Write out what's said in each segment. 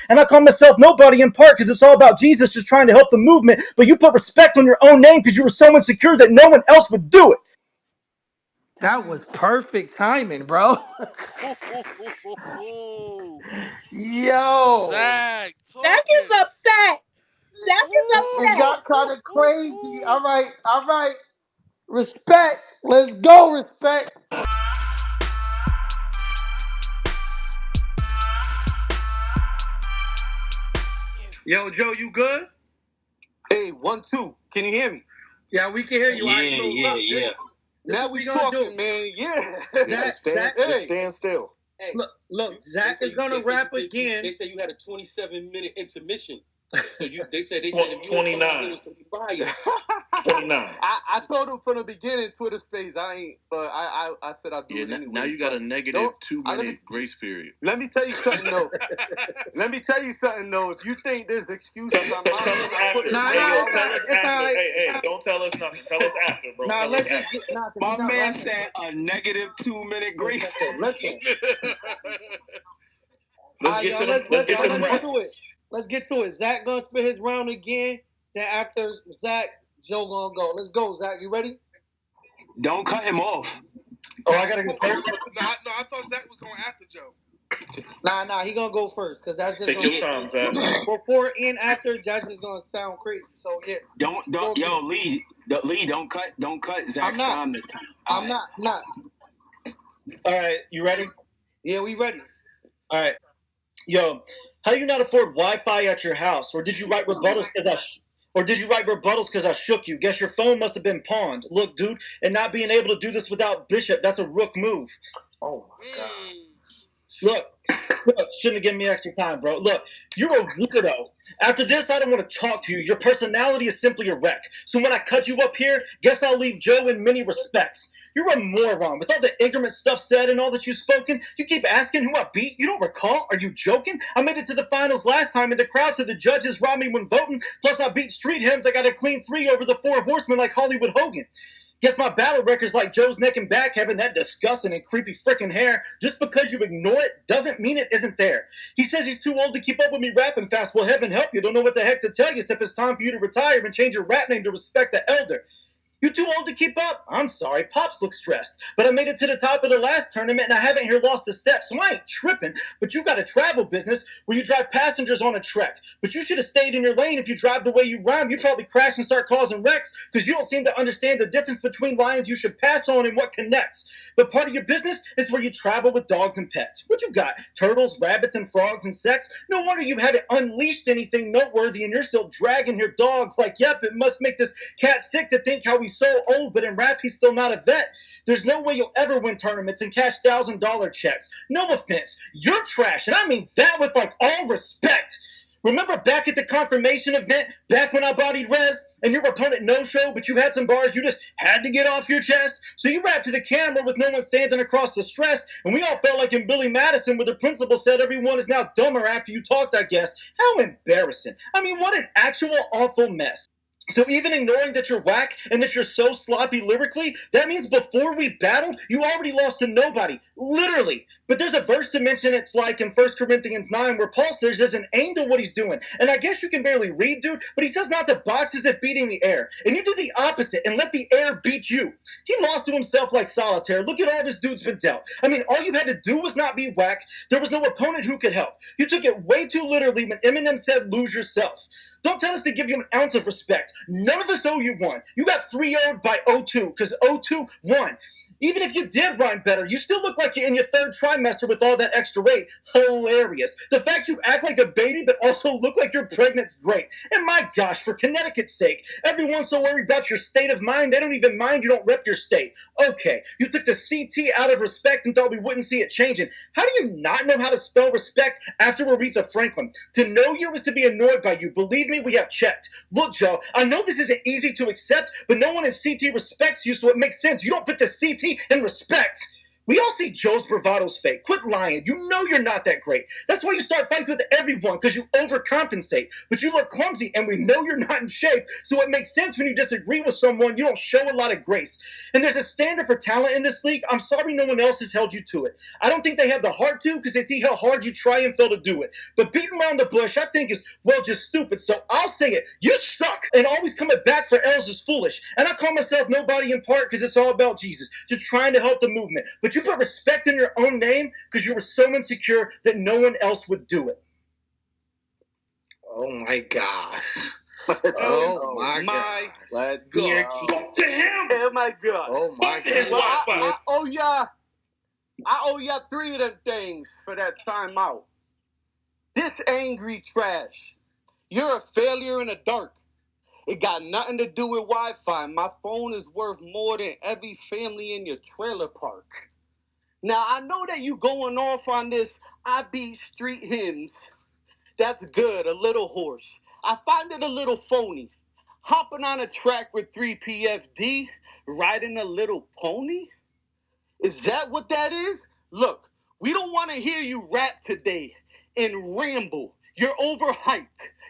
And I call myself nobody in part because it's all about Jesus just trying to help the movement. But you put respect on your own name because you were so insecure that no one else would do it. That was perfect timing, bro. Yo. Zach Zach talking. is upset. Zach is It upset. got kind of crazy. All right. Respect. Let's go, respect. Yo, Joe, you good? Hey, 1, 2. Can you hear me? Yeah, we can hear you. Yeah. Now we talking, man. Yeah. Stand still. Hey, look. Zach is gonna rap again. They said you had a 27-minute intermission. So they said if you 29. 29. I told him from the beginning, Twitter space. I said I'd do it anyway. Now you got a negative 2-minute grace period. Let me tell you something though. If you think there's excuses, tell us after. It's all right. Hey, don't tell us nothing. Tell us after, bro. Nah, let's just get. My man said a negative 2-minute grace. Listen. Let's get to it. Let's get to it. Zach gonna spit his round again. Then after Zach, Joe gonna go. Let's go, Zach. You ready? Don't cut him off. Oh, I gotta go first. No, I thought Zach was going after Joe. Nah, he gonna go first because that's just take your time, Zach. Before and after, that's just gonna sound crazy. So yeah. Don't yo Lee, don't cut Zach's time this time. I'm not. All right, you ready? Yeah, we ready. All right. Yo, how you not afford Wi-Fi at your house? Or did you write rebuttals because I shook you? Guess your phone must have been pawned. Look, dude, and not being able to do this without Bishop, that's a rook move. Oh my god. Look, shouldn't have given me extra time, bro. Look, you're a weirdo. After this, I don't want to talk to you. Your personality is simply a wreck. So when I cut you up here, guess I'll leave Joe in many respects. You're a moron. With all the ignorant stuff said and all that you've spoken, you keep asking who I beat? You don't recall? Are you joking? I made it to the finals last time, and the crowd said the judges robbed me when voting. Plus, I beat Street Hymns. I got a clean 3 over the 4 horsemen like Hollywood Hogan. Guess my battle record's like Joe's neck and back having that disgusting and creepy freaking hair. Just because you ignore it doesn't mean it isn't there. He says he's too old to keep up with me rapping fast. Well, heaven help you. Don't know what the heck to tell you except it's time for you to retire and change your rap name to Respect the Elder. You too old to keep up? I'm sorry, Pops looks stressed. But I made it to the top of the last tournament and I haven't here lost a step, so I ain't tripping. But you got a travel business where you drive passengers on a trek. But you should have stayed in your lane. If you drive the way you rhyme, you'd probably crash and start causing wrecks because you don't seem to understand the difference between lines you should pass on and what connects. But part of your business is where you travel with dogs and pets. What you got? Turtles, rabbits, and frogs and sex? No wonder you haven't unleashed anything noteworthy and you're still dragging your dog like, yep, it must make this cat sick to think how he's so old, but in rap, he's still not a vet. There's no way you'll ever win tournaments and cash $1,000 checks. No offense. You're trash, and I mean that with like all respect. Remember back at the confirmation event, back when I bodied Rez, and your opponent no-show, but you had some bars you just had to get off your chest? So you rapped to the camera with no one standing across the stress, and we all felt like in Billy Madison where the principal said everyone is now dumber after you talked, I guess. How embarrassing. I mean, what an actual awful mess. So even ignoring that you're whack and that you're so sloppy lyrically, that means before we battled, you already lost to nobody. Literally. But there's a verse to mention it's like in 1 Corinthians 9 where Paul says there's an aim to what he's doing. And I guess you can barely read, dude, but he says not to box as if beating the air. And you do the opposite and let the air beat you. He lost to himself like solitaire. Look at all this dude's been dealt. I mean, all you had to do was not be whack. There was no opponent who could help. You took it way too literally when Eminem said lose yourself. Don't tell us to give you an ounce of respect. None of us owe you one. You got 3-0'd by 0-2 because 0-2 won. Even if you did rhyme better, you still look like you're in your 3rd trimester with all that extra weight. Hilarious. The fact you act like a baby but also look like you're pregnant's great. And my gosh, for Connecticut's sake, everyone's so worried about your state of mind, they don't even mind you don't rep your state. Okay, you took the CT out of respect and thought we wouldn't see it changing. How do you not know how to spell respect after Aretha Franklin? To know you is to be annoyed by you. Believe me, we have checked. Look, Joe, I know this isn't easy to accept, but no one in CT respects you, so it makes sense. You don't put the CT in respect. We all see Joe's bravado's fake. Quit lying. You know you're not that great. That's why you start fights with everyone, because you overcompensate. But you look clumsy, and we know you're not in shape, so it makes sense when you disagree with someone, you don't show a lot of grace. And there's a standard for talent in this league. I'm sorry no one else has held you to it. I don't think they have the heart to, because they see how hard you try and fail to do it. But beating around the bush, I think is, well, just stupid. So I'll say it. You suck. And always coming back for L's is foolish. And I call myself nobody in part because it's all about Jesus, just trying to help the movement. But you put respect in your own name because you were so insecure that no one else would do it. Oh my God. Oh my God. Let's go. Talk to him. Oh my God. Oh my His God. Wi-Fi. I owe y'all 3 of them things for that timeout. This angry trash. You're a failure in the dark. It got nothing to do with Wi-Fi. My phone is worth more than every family in your trailer park. Now, I know that you going off on this I beat street hymns. That's good, a little hoarse. I find it a little phony. Hopping on a track with 3 PFD, riding a little pony? Is that what that is? Look, we don't want to hear you rap today and ramble. You're overhyped.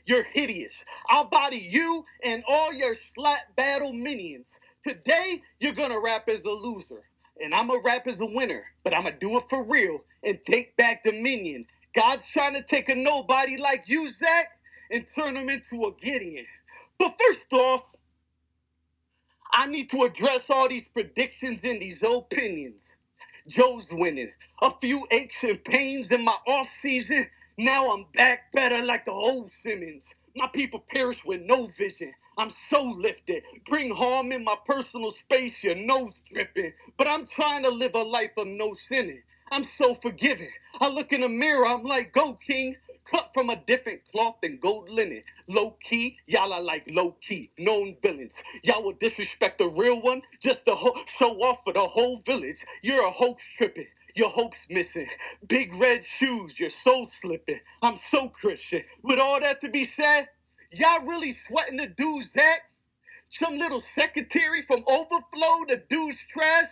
You're hideous. I'll body you and all your slap battle minions. Today, you're going to rap as a loser. And I'm going to rap as a winner. But I'm going to do it for real and take back Dominion. God's trying to take a nobody like you, Zach, and turn him into a Gideon. But first off, I need to address all these predictions and these opinions. Joe's winning. A few aches and pains in my off season. Now I'm back better like the old Simmons. My people perish with no vision. I'm so lifted. Bring harm in my personal space, your nose dripping. But I'm trying to live a life of no sinning. I'm so forgiving. I look in the mirror, I'm like, go, King. Cut from a different cloth than gold linen. Low key, y'all are like low key, known villains. Y'all will disrespect the real one just to show off for the whole village. You're a hoax tripping. Your hope's missing. Big red shoes, your soul slipping. I'm so Christian. With all that to be said, y'all really sweating the dude's Zach? Some little secretary from Overflow, the dude's trash?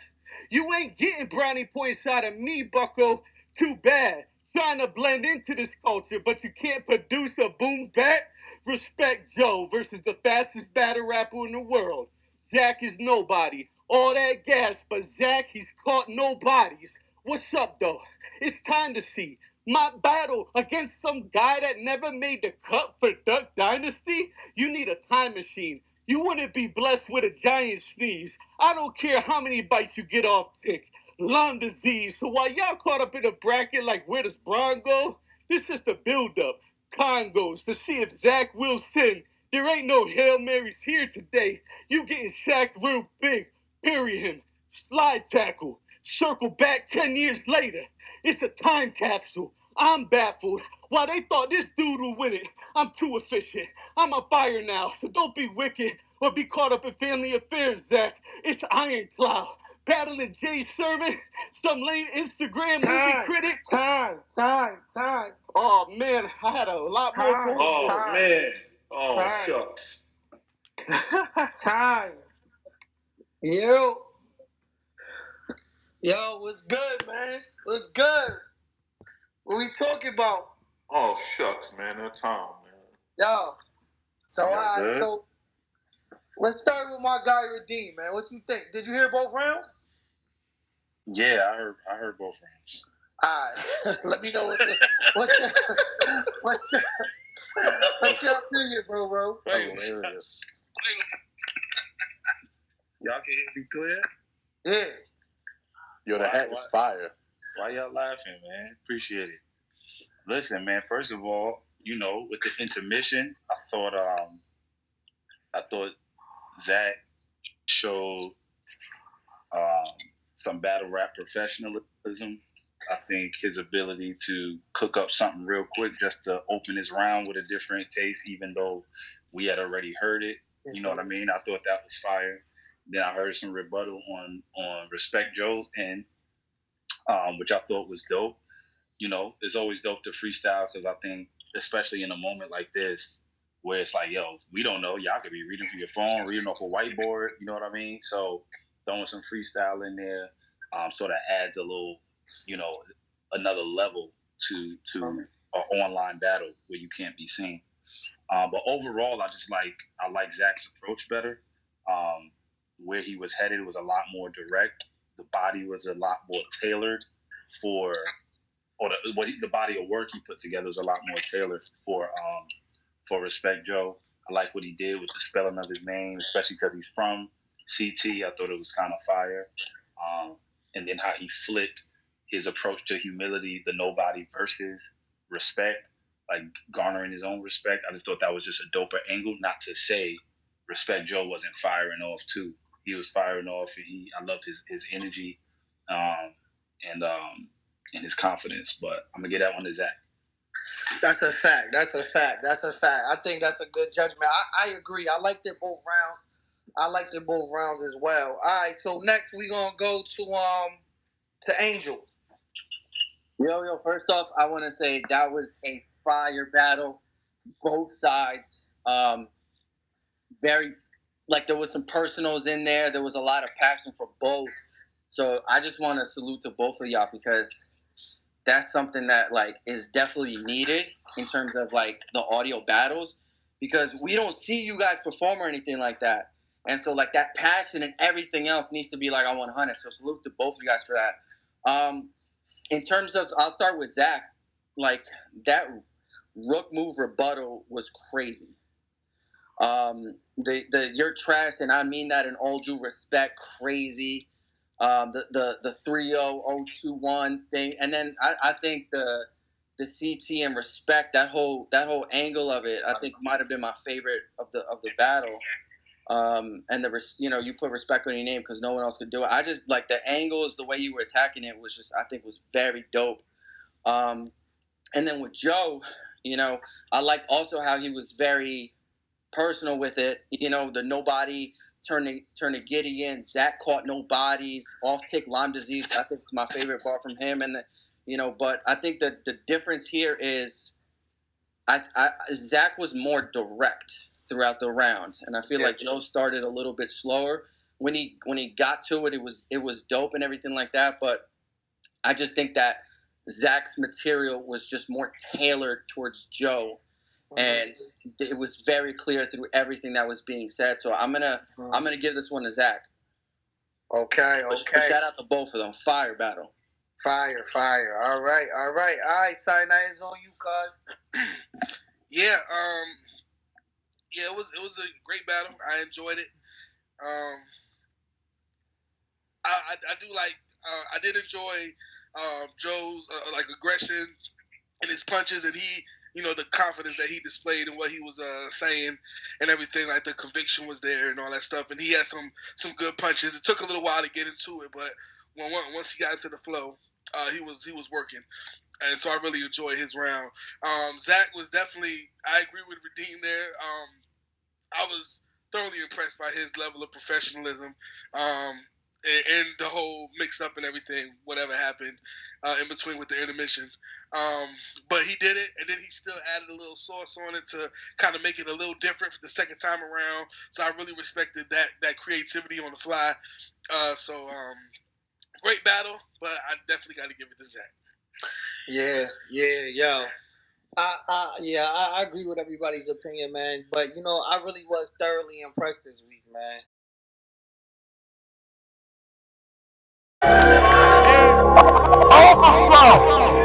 You ain't getting brownie points out of me, bucko. Too bad. Trying to blend into this culture, but you can't produce a boom bap? Respect Joe versus the fastest battle rapper in the world. Zach is nobody. All that gas, but Zach, he's caught no bodies. What's up, though? It's time to see. My battle against some guy that never made the cut for Duck Dynasty? You need a time machine. You wouldn't be blessed with a giant sneeze. I don't care how many bites you get off tick. Lyme disease. So while y'all caught up in a bracket like where does Braun go? This is the build-up. Congos to see if Zach will sin. There ain't no Hail Marys here today. You getting sacked real big. Bury him. Slide tackle. Circle back 10 years later. It's a time capsule. I'm baffled. Why they thought this dude would win it. I'm too efficient. I'm on fire now, so don't be wicked or be caught up in family affairs, Zach. It's Iron Cloud. Battling Jay Sherman, some lame Instagram movie critic. Time. Oh, man, I had a lot more. Oh, man. Oh, Time. shucks. Time. Yo, what's good, man? What's good? What we talking about? Oh, shucks, man. No time, man. Yo. So let's start with my guy Redeem, man. What you think? Did you hear both rounds? Yeah, I heard both rounds. All right. Let me know what's your opinion, bro. Hilarious. Y'all can hear me clear? Yeah. Yo, the hat is fire. Why y'all laughing, man? Appreciate it. Listen, man, first of all, with the intermission, I thought Zach showed some battle rap professionalism. I think his ability to cook up something real quick just to open his round with a different taste, even though we had already heard it. You know what I mean? I thought that was fire. Then I heard some rebuttal on Respect Joe's end, which I thought was dope. It's always dope to freestyle because I think, especially in a moment like this, where it's like, yo, we don't know. Y'all could be reading through your phone, reading off a whiteboard. You know what I mean? So throwing some freestyle in there. sort of adds a little, another level to an online battle where you can't be seen. But overall, I like Zach's approach better. Where he was headed was a lot more direct. The body was a lot more tailored the body of work he put together was a lot more tailored for Respek Joe. I like what he did with the spelling of his name, especially because he's from CT. I thought it was kind of fire. And then how he flipped his approach to humility, the nobody versus respect, like garnering his own respect. I just thought that was just a doper angle. Not to say Respek Joe wasn't firing off too. He was firing off, and I loved his energy, and his confidence. But I'm gonna get that one to Zach. That's a fact. I think that's a good judgment. I agree. I liked it both rounds as well. All right, so next we gonna go to Angel. Yo, first off, I want to say that was a fire battle. Both sides. Very, like, there was some personals in there. There was a lot of passion for both. So I just want to salute to both of y'all because that's something that, like, is definitely needed in terms of, like, the audio battles because we don't see you guys perform or anything like that. And so, like, that passion and everything else needs to be, like, on 100. So salute to both of you guys for that. In terms of, I'll start with Zach. Like, that rook move rebuttal was crazy. You're trash, and I mean that in all due respect, crazy. The 3-0-0-2-1 thing, and then I think the CT and Respek, that whole angle of it, I think might have been my favorite of the battle. And you put Respek on your name because no one else could do it. I just like the angles, the way you were attacking it was just, I think, was very dope. And then with Joe, I liked also how he was very personal with it. The nobody turn to Gideon. Zach caught no bodies. Off tick Lyme disease. I think it's my favorite part from him. And but I think that the difference here is, Zach was more direct throughout the round, and I feel like Joe started a little bit slower. When he got to it, it was dope and everything like that. But I just think that Zach's material was just more tailored towards Joe. And it was very clear through everything that was being said. So I'm gonna give this one to Zach. Okay. But shout out to both of them. Fire battle. Fire. All right. Sinai, is on you, cuz. Yeah. It was a great battle. I enjoyed it. I do like. I did enjoy Joe's aggression and his punches, and he, the confidence that he displayed and what he was saying and everything. Like the conviction was there and all that stuff. And he had some good punches. It took a little while to get into it, but once he got into the flow, he was working. And so I really enjoyed his round. Zach was definitely. I agree with Redeem there. I was thoroughly impressed by his level of professionalism. And the whole mix up and everything, whatever happened in between with the intermission. But he did it, and then he still added a little sauce on it to kind of make it a little different for the second time around. So I really respected that creativity on the fly. Great battle, but I definitely got to give it to Zach. Yo. I agree with everybody's opinion, man. But, I really was thoroughly impressed this week, man. Overflow.